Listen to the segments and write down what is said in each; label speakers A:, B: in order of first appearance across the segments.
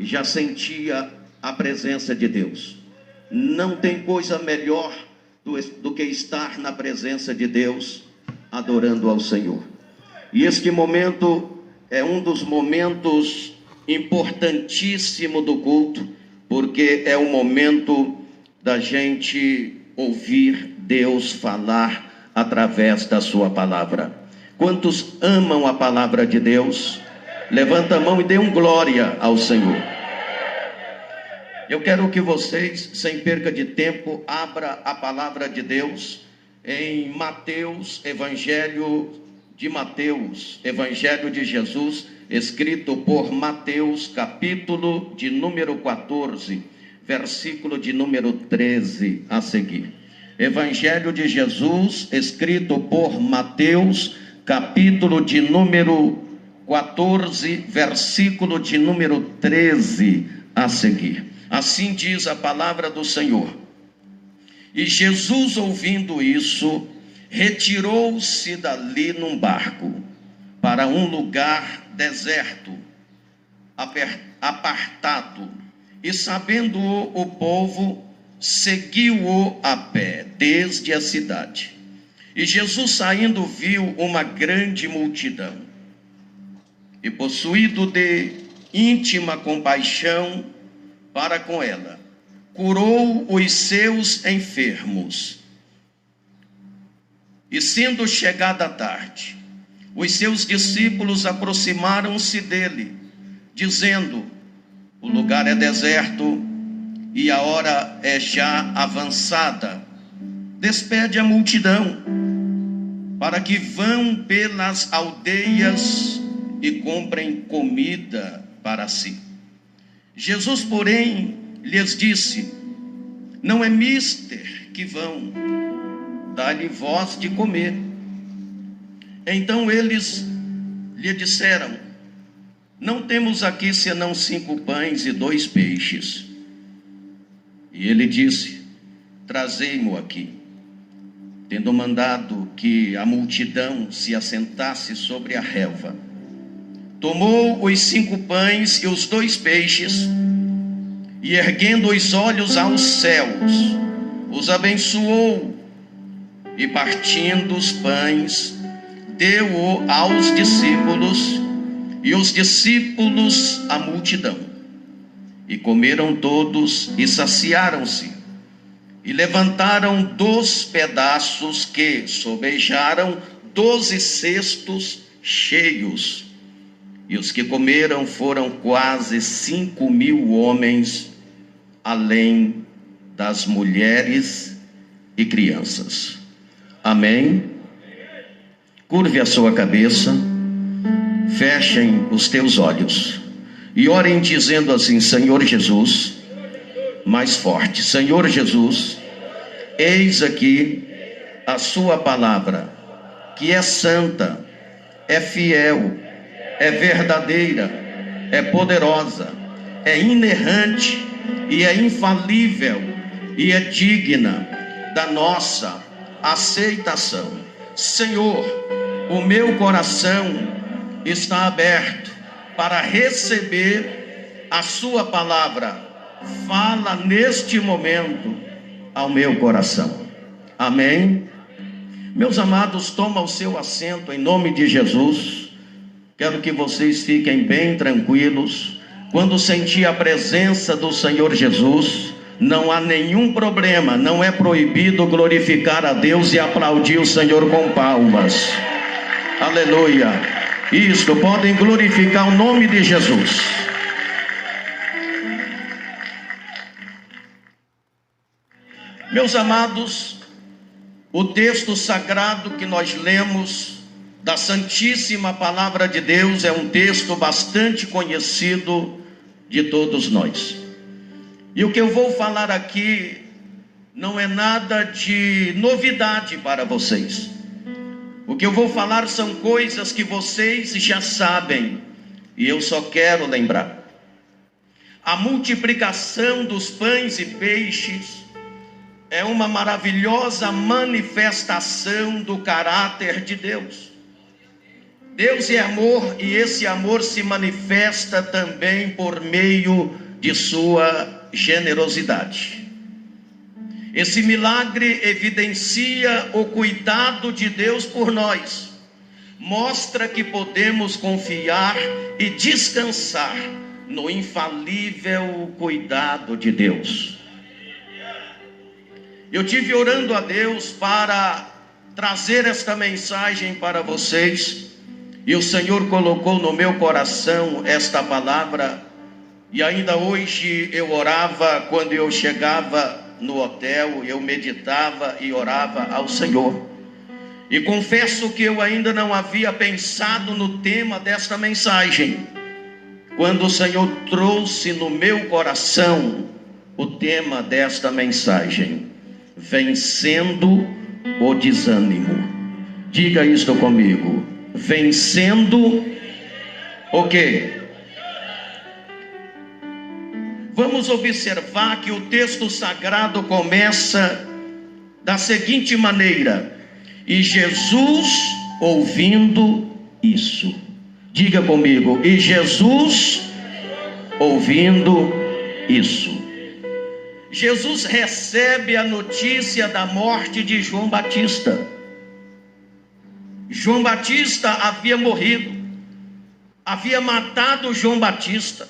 A: e já sentia a presença de Deus. Não tem coisa melhor do que estar na presença de Deus, adorando ao Senhor. E este momento é um dos momentos importantíssimos do culto, porque é o momento da gente ouvir Deus falar através da sua palavra. Quantos amam a palavra de Deus? Levanta a mão e dê um glória ao Senhor. Eu quero que vocês, sem perca de tempo, abra a palavra de Deus em Mateus, Evangelho de Jesus, escrito por Mateus, capítulo de número 14, versículo de número 13 a seguir. Evangelho de Jesus, escrito por Mateus, capítulo de número 14, versículo de número 13 a seguir. Assim diz a palavra do Senhor. E Jesus, ouvindo isso, retirou-se dali num barco para um lugar deserto, apartado, e sabendo-o o povo, seguiu-o a pé desde a cidade. E Jesus, saindo, viu uma grande multidão, e possuído de íntima compaixão para com ela, curou os seus enfermos. E sendo chegada a tarde, os seus discípulos aproximaram-se dele, dizendo: o lugar é deserto e a hora é já avançada. Despede a multidão, para que vão pelas aldeias e comprem comida para si. Jesus, porém, lhes disse: não é mister que vão, dá-lhe vós de comer. Então eles lhe disseram: não temos aqui senão 5 pães e 2 peixes. E ele disse: trazei-mo aqui. Tendo mandado que a multidão se assentasse sobre a relva, tomou os 5 pães e os 2 peixes, e erguendo os olhos aos céus, os abençoou, e partindo os pães, deu-o aos discípulos, e os discípulos à multidão. E comeram todos e saciaram-se, e levantaram 2 pedaços que sobejaram 12 cestos cheios. E os que comeram foram quase 5.000 homens, além das mulheres e crianças. Amém? Curve a sua cabeça, fechem os teus olhos e orem dizendo assim: Senhor Jesus, mais forte, Senhor Jesus, eis aqui a sua palavra, que é santa, é fiel, é verdadeira, é poderosa, é inerrante e é infalível e é digna da nossa aceitação. Senhor, o meu coração está aberto para receber a sua palavra. Fala neste momento ao meu coração. Amém? Meus amados, toma o seu assento em nome de Jesus. Quero que vocês fiquem bem tranquilos. Quando sentir a presença do Senhor Jesus, não há nenhum problema, não é proibido glorificar a Deus e aplaudir o Senhor com palmas. Aleluia. Isto, podem glorificar o nome de Jesus. Meus amados, o texto sagrado que nós lemos da Santíssima Palavra de Deus é um texto bastante conhecido de todos nós. E o que eu vou falar aqui não é nada de novidade para vocês. O que eu vou falar são coisas que vocês já sabem, e eu só quero lembrar. A multiplicação dos pães e peixes é uma maravilhosa manifestação do caráter de Deus. Deus é amor e esse amor se manifesta também por meio de sua generosidade. Esse milagre evidencia o cuidado de Deus por nós, mostra que podemos confiar e descansar no infalível cuidado de Deus. Eu tive orando a Deus para trazer esta mensagem para vocês, e o Senhor colocou no meu coração esta palavra, e ainda hoje eu orava quando eu chegava no hotel, eu meditava e orava ao Senhor. E confesso que eu ainda não havia pensado no tema desta mensagem, quando o Senhor trouxe no meu coração o tema desta mensagem: vencendo o desânimo. Diga isto comigo: vencendo o quê? Vamos observar que o texto sagrado começa da seguinte maneira: e Jesus ouvindo isso. Diga comigo: e Jesus ouvindo isso. Jesus recebe a notícia da morte de João Batista. João Batista havia morrido, havia matado João Batista,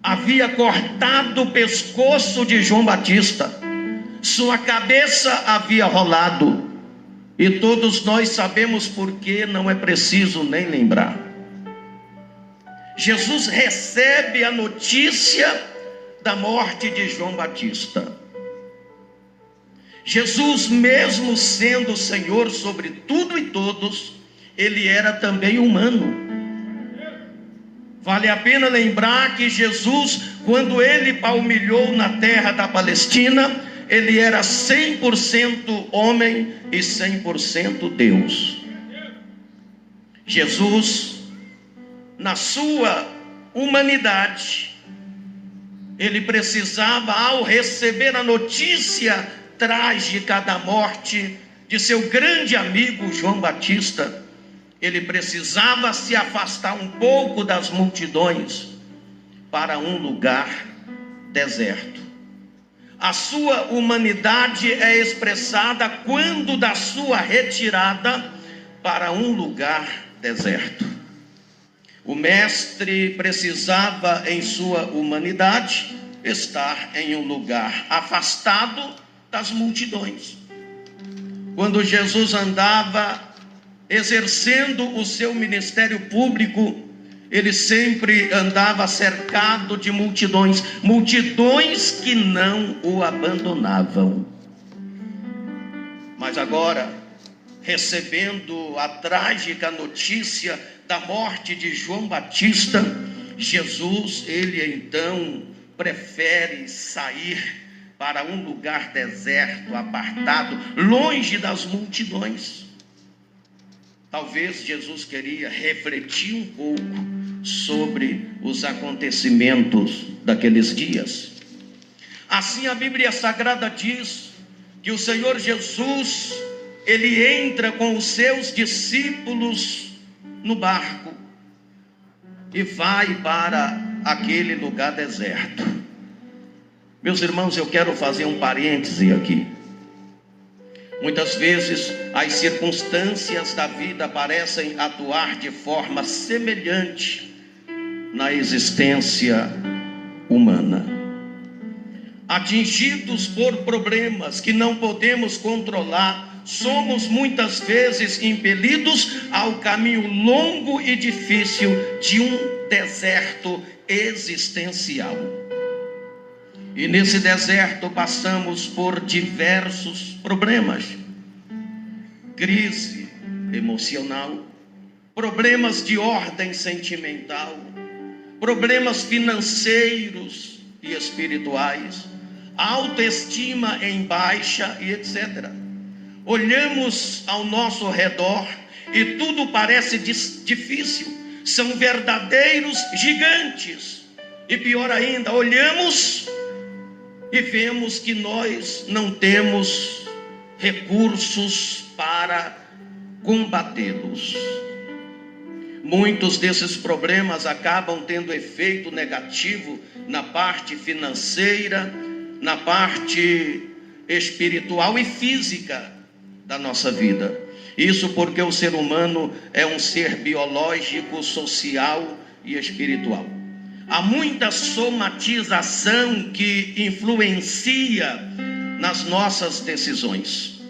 A: havia cortado o pescoço de João Batista, sua cabeça havia rolado, e todos nós sabemos por que, não é preciso nem lembrar. Jesus recebe a notícia da morte de João Batista. Jesus, mesmo sendo Senhor sobre tudo e todos, ele era também humano. Vale a pena lembrar que Jesus, quando ele palmilhou na terra da Palestina, ele era 100% homem e 100% Deus. Jesus, na sua humanidade, ele precisava, ao receber a notícia trágica da morte de seu grande amigo João Batista, ele precisava se afastar um pouco das multidões para um lugar deserto. A sua humanidade é expressada quando da sua retirada para um lugar deserto. O mestre precisava, em sua humanidade, estar em um lugar afastado das multidões. Quando Jesus andava exercendo o seu ministério público, ele sempre andava cercado de multidões, multidões que não o abandonavam. Mas agora, recebendo a trágica notícia da morte de João Batista, Jesus, ele então prefere sair para um lugar deserto, apartado, longe das multidões. Talvez Jesus queria refletir um pouco sobre os acontecimentos daqueles dias. Assim a Bíblia Sagrada diz que o Senhor Jesus, ele entra com os seus discípulos no barco e vai para aquele lugar deserto. Meus irmãos, eu quero fazer um parêntese aqui. Muitas vezes as circunstâncias da vida parecem atuar de forma semelhante na existência humana. Atingidos por problemas que não podemos controlar, somos muitas vezes impelidos ao caminho longo e difícil de um deserto existencial. E nesse deserto passamos por diversos problemas: crise emocional, problemas de ordem sentimental, problemas financeiros e espirituais, autoestima em baixa e etc. Olhamos ao nosso redor e tudo parece difícil, são verdadeiros gigantes. E pior ainda, olhamos e vemos que nós não temos recursos para combatê-los. Muitos desses problemas acabam tendo efeito negativo na parte financeira, na parte espiritual e física da nossa vida. Isso porque o ser humano é um ser biológico, social e espiritual. Há muita somatização que influencia nas nossas decisões.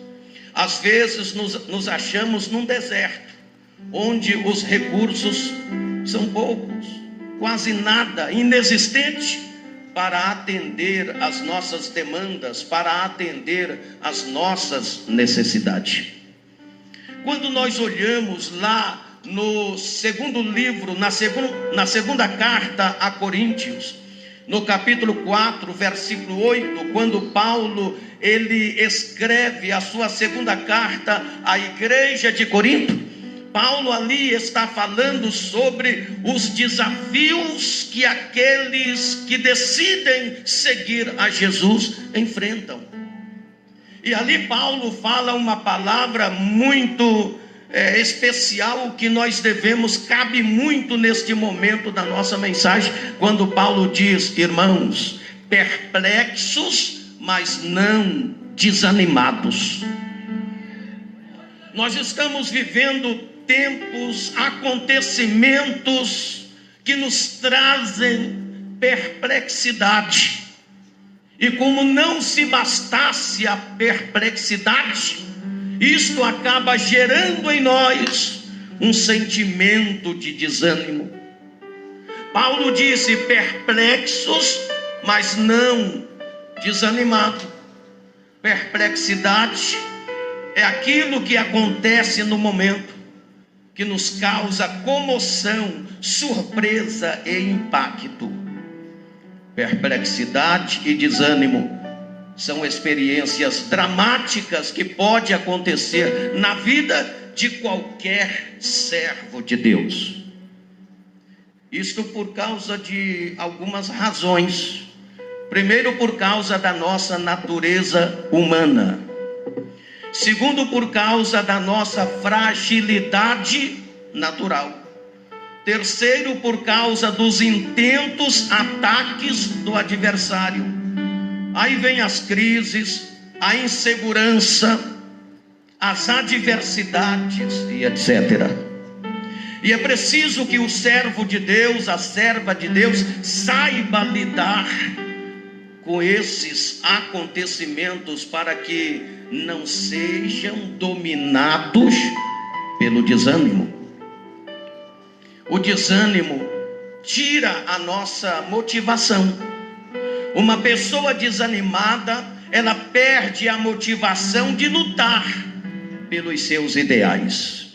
A: Às vezes nos achamos num deserto, onde os recursos são poucos, quase nada, inexistente, para atender às nossas demandas, para atender às nossas necessidades. Quando nós olhamos lá no segundo livro, na segunda carta a Coríntios, no capítulo 4, versículo 8, quando Paulo ele escreve a sua segunda carta à igreja de Corinto, Paulo ali está falando sobre os desafios que aqueles que decidem seguir a Jesus enfrentam. E ali Paulo fala uma palavra muito especial que nós devemos, cabe muito neste momento da nossa mensagem, quando Paulo diz: irmãos, perplexos, mas não desanimados. Nós estamos vivendo tempos, acontecimentos que nos trazem perplexidade. E como não se bastasse a perplexidade, isto acaba gerando em nós um sentimento de desânimo. Paulo disse: perplexos, mas não desanimados. Perplexidade é aquilo que acontece no momento, que nos causa comoção, surpresa e impacto. Perplexidade e desânimo são experiências dramáticas que podem acontecer na vida de qualquer servo de Deus. Isto por causa de algumas razões. Primeiro, por causa da nossa natureza humana. Segundo, por causa da nossa fragilidade natural. Terceiro, por causa dos intentos, ataques do adversário. Aí vem as crises, a insegurança, as adversidades e etc. E é preciso que o servo de Deus, a serva de Deus, saiba lidar com esses acontecimentos para que não sejam dominados pelo desânimo. O desânimo tira a nossa motivação. Uma pessoa desanimada, ela perde a motivação de lutar pelos seus ideais.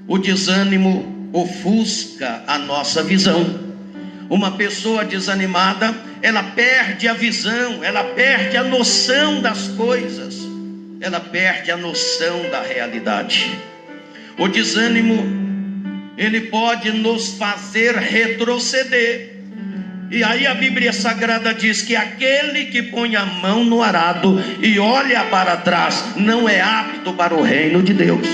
A: O desânimo ofusca a nossa visão. Uma pessoa desanimada, ela perde a visão, ela perde a noção das coisas, ela perde a noção da realidade. O desânimo, ele pode nos fazer retroceder. E aí a Bíblia Sagrada diz que aquele que põe a mão no arado e olha para trás não é apto para o reino de Deus.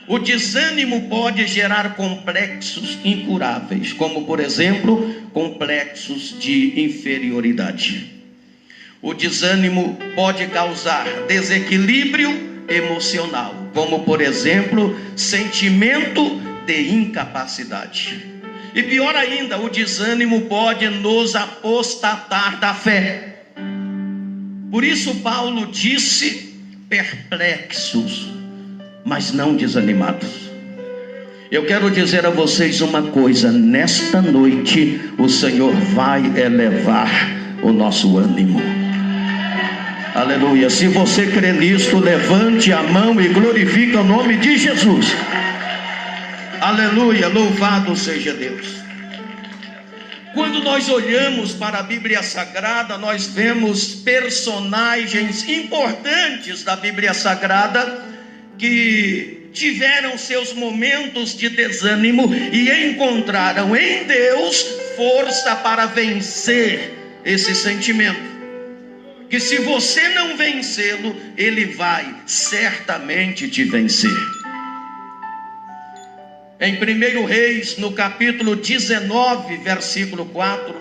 A: O desânimo pode gerar complexos incuráveis, como por exemplo, complexos de inferioridade. O desânimo pode causar desequilíbrio emocional, como por exemplo, sentimento de incapacidade. E pior ainda, o desânimo pode nos apostatar da fé. Por isso Paulo disse: perplexos, mas não desanimados. Eu quero dizer a vocês uma coisa: nesta noite o Senhor vai elevar o nosso ânimo. Aleluia. Se você crê nisto, levante a mão e glorifique o nome de Jesus. Aleluia, louvado seja Deus. Quando nós olhamos para a Bíblia Sagrada, nós vemos personagens importantes da Bíblia Sagrada que tiveram seus momentos de desânimo e encontraram em Deus força para vencer esse sentimento. Que se você não vencê-lo, ele vai certamente te vencer. Em 1 Reis, no capítulo 19, versículo 4,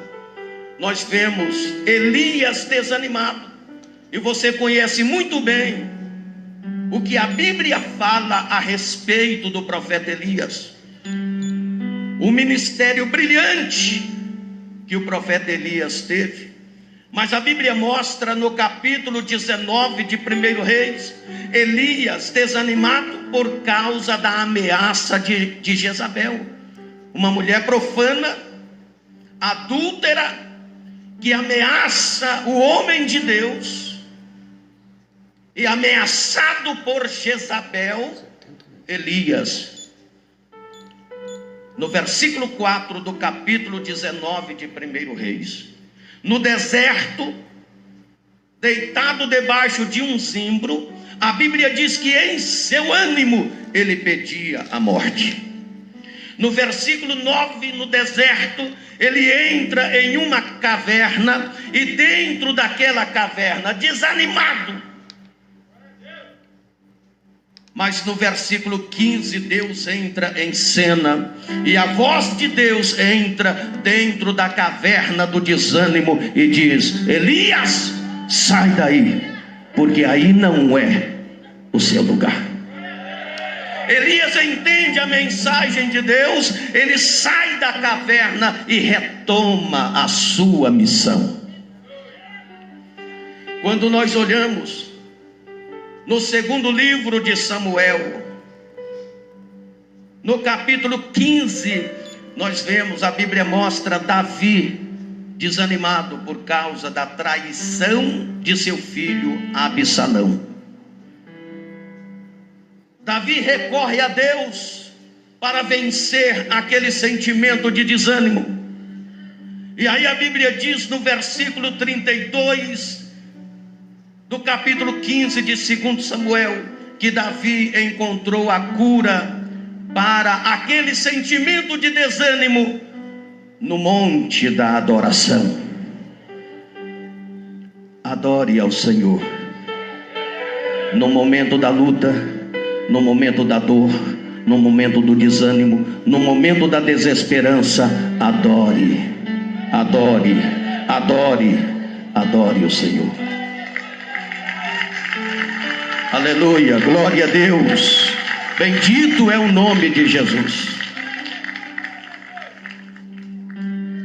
A: nós vemos Elias desanimado. E você conhece muito bem o que a Bíblia fala a respeito do profeta Elias. O ministério brilhante que o profeta Elias teve. Mas a Bíblia mostra no capítulo 19 de 1 Reis, Elias desanimado por causa da ameaça de Jezabel, uma mulher profana, adúltera, que ameaça o homem de Deus. E ameaçado por Jezabel, Elias, no versículo 4 do capítulo 19 de 1 Reis, no deserto, deitado debaixo de um zimbro, a Bíblia diz que em seu ânimo ele pedia a morte. No versículo 9, no deserto, ele entra em uma caverna, e dentro daquela caverna, desanimado, mas no versículo 15, Deus entra em cena, e a voz de Deus entra dentro da caverna do desânimo e diz: Elias, sai daí, porque aí não é o seu lugar. Elias entende a mensagem de Deus, ele sai da caverna e retoma a sua missão. Quando nós olhamos no segundo livro de Samuel, no capítulo 15, nós vemos, a Bíblia mostra Davi desanimado por causa da traição de seu filho Absalão. Davi recorre a Deus para vencer aquele sentimento de desânimo. E aí a Bíblia diz no versículo 32 do capítulo 15 de 2 Samuel, que Davi encontrou a cura para aquele sentimento de desânimo no monte da adoração. Adore ao Senhor no momento da luta, no momento da dor, no momento do desânimo, no momento da desesperança. Adore, adore, adore, adore o Senhor. Aleluia, glória a Deus, bendito é o nome de Jesus.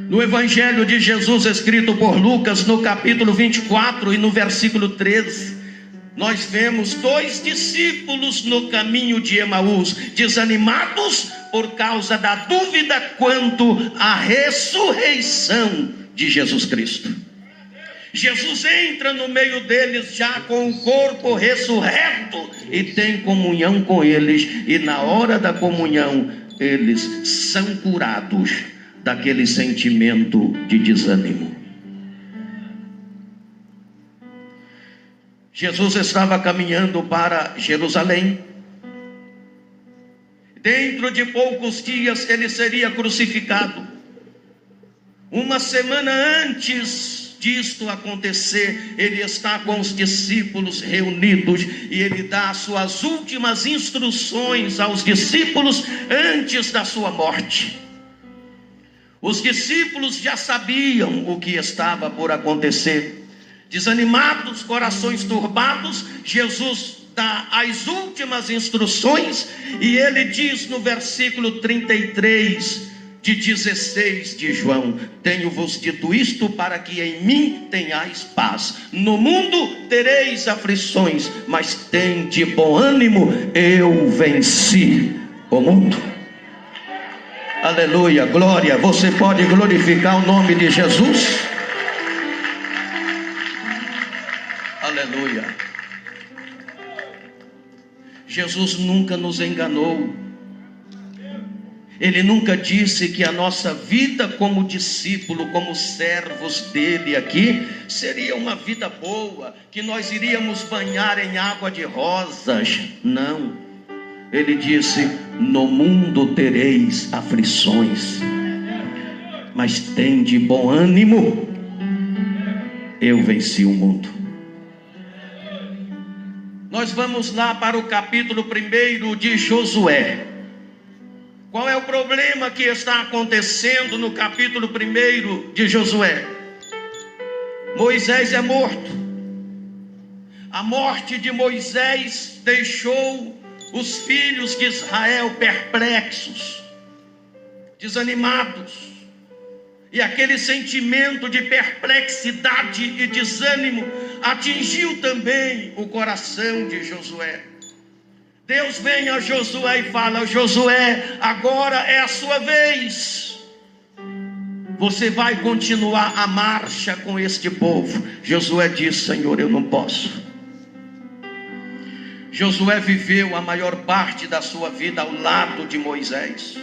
A: No Evangelho de Jesus, escrito por Lucas, no capítulo 24 e no versículo 13, nós vemos dois discípulos no caminho de Emaús, desanimados por causa da dúvida quanto à ressurreição de Jesus Cristo. Jesus entra no meio deles já com o corpo ressurreto e tem comunhão com eles, e na hora da comunhão eles são curados daquele sentimento de desânimo. Jesus estava caminhando para Jerusalém. Dentro de poucos dias ele seria crucificado. Uma semana antes disto acontecer, ele está com os discípulos reunidos e ele dá as suas últimas instruções aos discípulos antes da sua morte. Os discípulos já sabiam o que estava por acontecer. Desanimados, corações turbados, Jesus dá as últimas instruções e ele diz no versículo 33 de 16 de João: tenho-vos dito isto para que em mim tenhais paz. No mundo tereis aflições, mas tende bom ânimo, eu venci o mundo. Aleluia, glória. Você pode glorificar o nome de Jesus? Aleluia. Jesus nunca nos enganou. Ele nunca disse que a nossa vida como discípulo, como servos dele aqui, seria uma vida boa, que nós iríamos banhar em água de rosas. Não. Ele disse: no mundo tereis aflições, mas tende bom ânimo, eu venci o mundo. Nós vamos lá para o capítulo 1 de Josué. Qual é o problema que está acontecendo no capítulo 1 de Josué? Moisés é morto. A morte de Moisés deixou os filhos de Israel perplexos, desanimados. E aquele sentimento de perplexidade e desânimo atingiu também o coração de Josué. Deus vem a Josué e fala: Josué, agora é a sua vez. Você vai continuar a marcha com este povo. Josué diz: Senhor, eu não posso. Josué viveu a maior parte da sua vida ao lado de Moisés.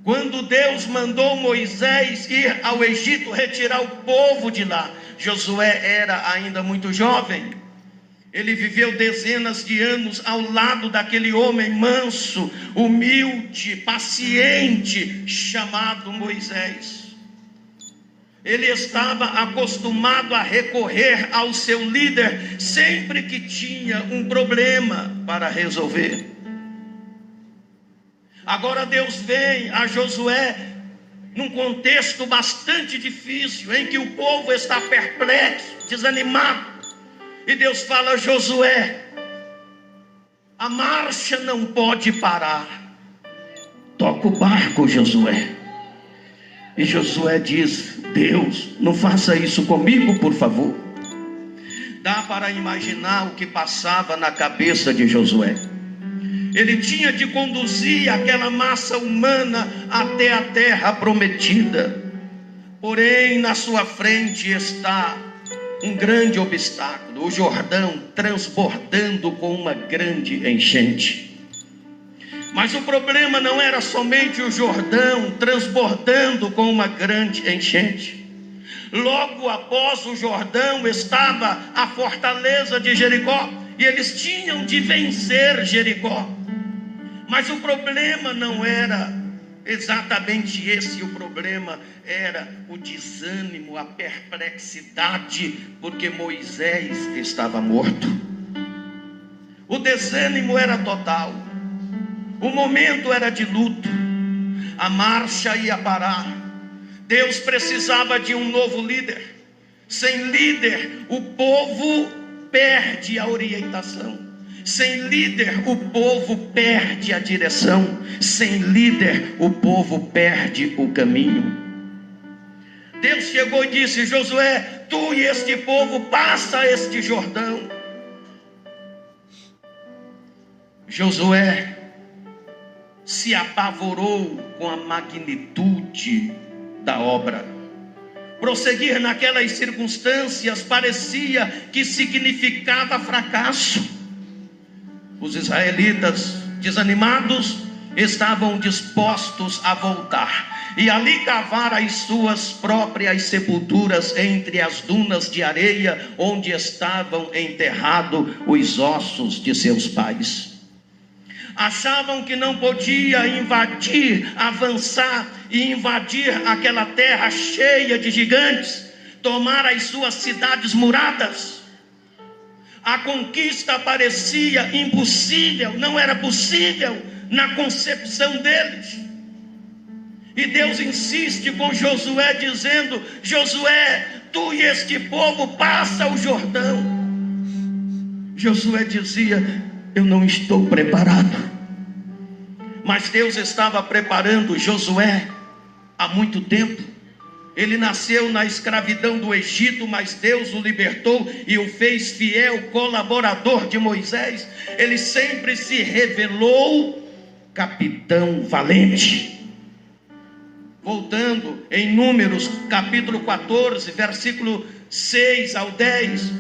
A: Quando Deus mandou Moisés ir ao Egito retirar o povo de lá, Josué era ainda muito jovem. Ele viveu dezenas de anos ao lado daquele homem manso, humilde, paciente, chamado Moisés. Ele estava acostumado a recorrer ao seu líder sempre que tinha um problema para resolver. Agora Deus vem a Josué num contexto bastante difícil, em que o povo está perplexo, desanimado. E Deus fala: Josué, a marcha não pode parar. Toca o barco, Josué. E Josué diz: Deus, não faça isso comigo, por favor. Dá para imaginar o que passava na cabeça de Josué. Ele tinha de conduzir aquela massa humana até a terra prometida. Porém, na sua frente está um grande obstáculo: o Jordão transbordando com uma grande enchente. Mas o problema não era somente o Jordão transbordando com uma grande enchente. Logo após o Jordão estava a fortaleza de Jericó, e eles tinham de vencer Jericó. Mas o problema não era exatamente esse. O problema era o desânimo, a perplexidade, porque Moisés estava morto. O desânimo era total. O momento era de luto. A marcha ia parar. Deus precisava de um novo líder. Sem líder, o povo perde a orientação. Sem líder, o povo perde a direção. Sem líder, o povo perde o caminho. Deus chegou e disse: Josué, tu e este povo passa este Jordão. Josué se apavorou com a magnitude da obra. Prosseguir naquelas circunstâncias parecia que significava fracasso. Os israelitas, desanimados, estavam dispostos a voltar e ali cavar as suas próprias sepulturas entre as dunas de areia onde estavam enterrados os ossos de seus pais. Achavam que não podia avançar e invadir aquela terra cheia de gigantes, tomar as suas cidades muradas. A conquista parecia impossível, não era possível na concepção deles. E Deus insiste com Josué, dizendo: Josué, tu e este povo passa o Jordão. Josué dizia: eu não estou preparado. Mas Deus estava preparando Josué há muito tempo. Ele nasceu na escravidão do Egito, mas Deus o libertou e o fez fiel colaborador de Moisés. Ele sempre se revelou capitão valente. Voltando em Números capítulo 14, versículo 6 ao 10,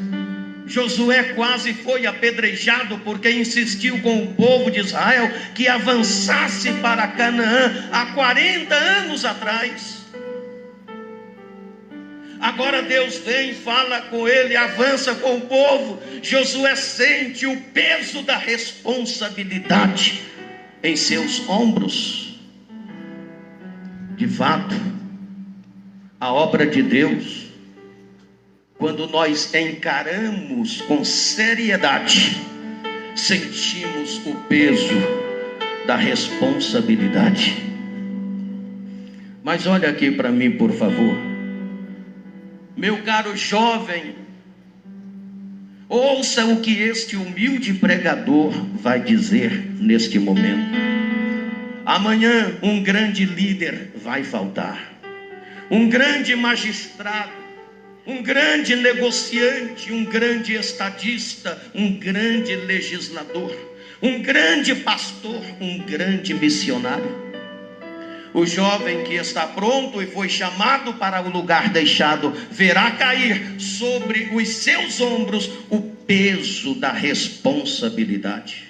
A: Josué quase foi apedrejado porque insistiu com o povo de Israel que avançasse para Canaã há 40 anos atrás. Agora Deus vem, fala com ele, avança com o povo. Josué sente o peso da responsabilidade em seus ombros. De fato, a obra de Deus, quando nós encaramos com seriedade, sentimos o peso da responsabilidade. Mas olha aqui para mim, por favor. Meu caro jovem, ouça o que este humilde pregador vai dizer neste momento. Amanhã um grande líder vai faltar, um grande magistrado, um grande negociante, um grande estadista, um grande legislador, um grande pastor, um grande missionário. O jovem que está pronto e foi chamado para o lugar deixado, verá cair sobre os seus ombros o peso da responsabilidade.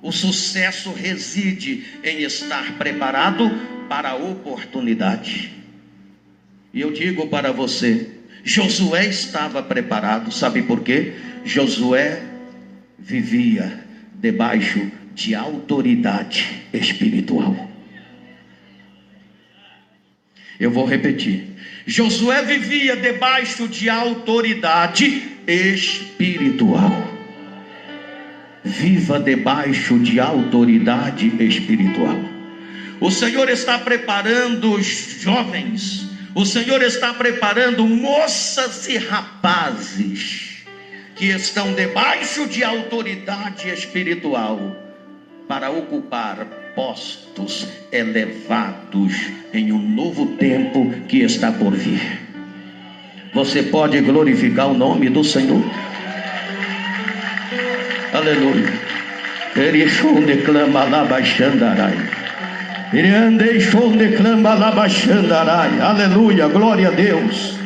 A: O sucesso reside em estar preparado para a oportunidade. E eu digo para você, Josué estava preparado, sabe por quê? Josué vivia debaixo de autoridade espiritual. Eu vou repetir. Josué vivia debaixo de autoridade espiritual. Viva debaixo de autoridade espiritual. O Senhor está preparando jovens. O Senhor está preparando moças e rapazes que estão debaixo de autoridade espiritual para ocupar postos elevados em um novo tempo que está por vir. Você pode glorificar o nome do Senhor? Aleluia. Aleluia, glória a Deus.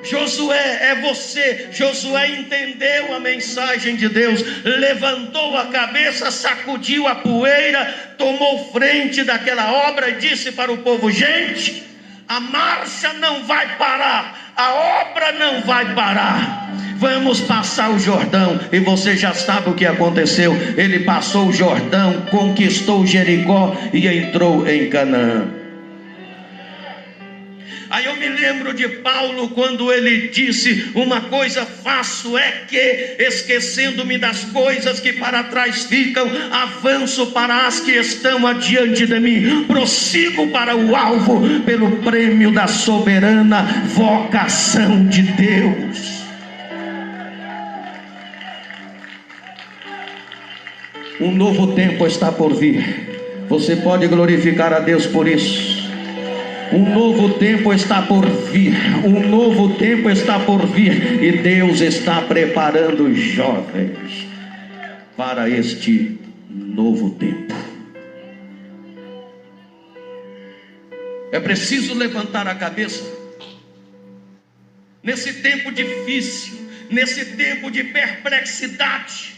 A: Josué é você. Josué entendeu a mensagem de Deus, levantou a cabeça, sacudiu a poeira, tomou frente daquela obra e disse para o povo: gente, a marcha não vai parar, a obra não vai parar. Vamos passar o Jordão. E você já sabe o que aconteceu. Ele passou o Jordão, conquistou Jericó e entrou em Canaã. Aí eu me lembro de Paulo quando ele disse: uma coisa faço é que, esquecendo-me das coisas que para trás ficam, avanço para as que estão adiante de mim, prossigo para o alvo, pelo prêmio da soberana vocação de Deus. Um novo tempo está por vir. Você pode glorificar a Deus por isso. Um novo tempo está por vir. Um novo tempo está por vir. E Deus está preparando os jovens para este novo tempo. É preciso levantar a cabeça. Nesse tempo difícil, nesse tempo de perplexidade,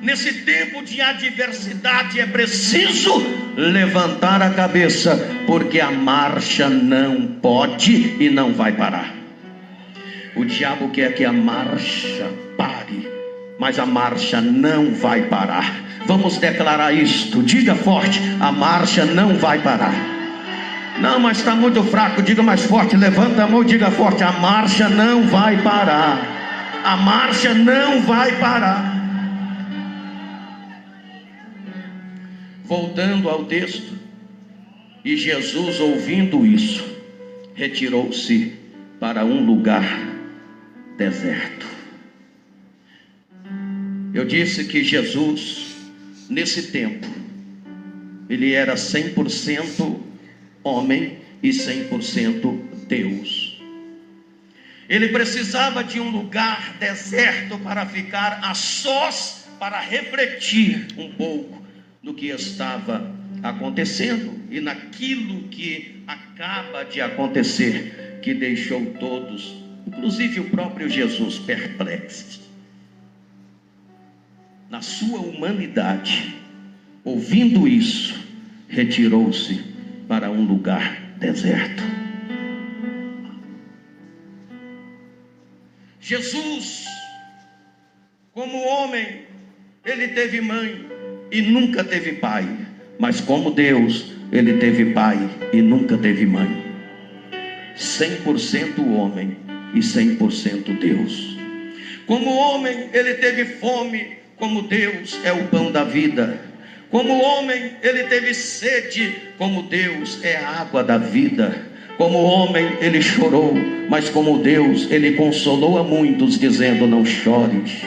A: nesse tempo de adversidade, é preciso levantar a cabeça, porque a marcha não pode e não vai parar. O diabo quer que a marcha pare, mas a marcha não vai parar. Vamos declarar isto, diga forte: a marcha não vai parar. Não, mas está muito fraco, diga mais forte, levanta a mão e diga forte: a marcha não vai parar. A marcha não vai parar. Voltando ao texto, e Jesus, ouvindo isso, retirou-se para um lugar deserto. Eu disse que Jesus, nesse tempo, ele era 100% homem e 100% Deus. Ele precisava de um lugar deserto para ficar a sós, para refletir um pouco no que estava acontecendo e naquilo que acaba de acontecer, que deixou todos, inclusive o próprio Jesus, perplexos. Na sua humanidade, ouvindo isso, retirou-se para um lugar deserto. Jesus, como homem, ele teve mãe e nunca teve pai, mas como Deus, ele teve pai e nunca teve mãe. 100% homem e 100% Deus. Como homem, ele teve fome, como Deus é o pão da vida. Como homem, ele teve sede, como Deus é a água da vida. Como homem, ele chorou, mas como Deus, ele consolou a muitos, dizendo: não chores.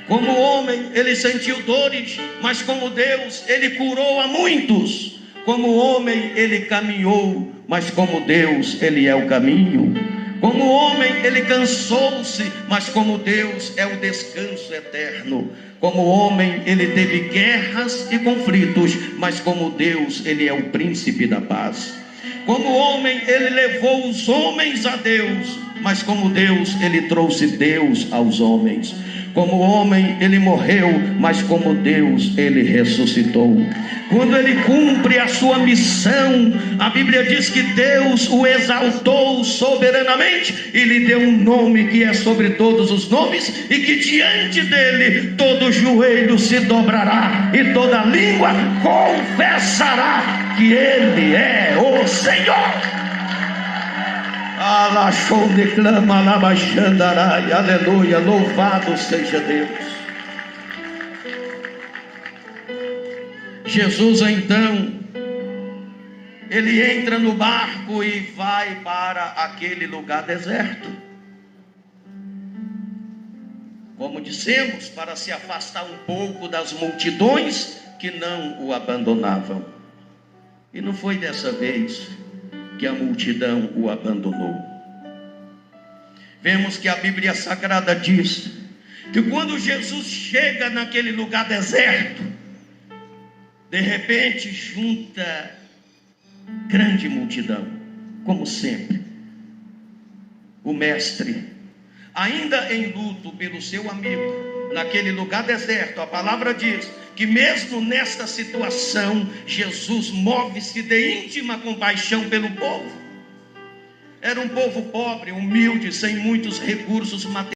A: Como homem, ele sentiu dores, mas como Deus, ele curou a muitos. Como homem, ele caminhou, mas como Deus, ele é o caminho. Como homem, ele cansou-se, mas como Deus é o descanso eterno. Como homem, ele teve guerras e conflitos, mas como Deus, ele é o príncipe da paz. Como homem, ele levou os homens a Deus, mas como Deus, ele trouxe Deus aos homens. Como homem, ele morreu, mas como Deus, ele ressuscitou. Quando ele cumpre a sua missão, a Bíblia diz que Deus o exaltou soberanamente e lhe deu um nome que é sobre todos os nomes, e que diante dele todo joelho se dobrará e toda língua confessará que ele é o Senhor. Aleluia, louvado seja Deus. Jesus então, ele entra no barco e vai para aquele lugar deserto. Como dissemos, para se afastar um pouco das multidões que não o abandonavam. E não foi dessa vez que a multidão o abandonou. Vemos que a Bíblia Sagrada diz que quando Jesus chega naquele lugar deserto, de repente junta grande multidão, como sempre. O mestre, ainda em luto pelo seu amigo, naquele lugar deserto, a palavra diz que mesmo nesta situação, Jesus move-se de íntima compaixão pelo povo. Era um povo pobre, humilde, sem muitos recursos materiais.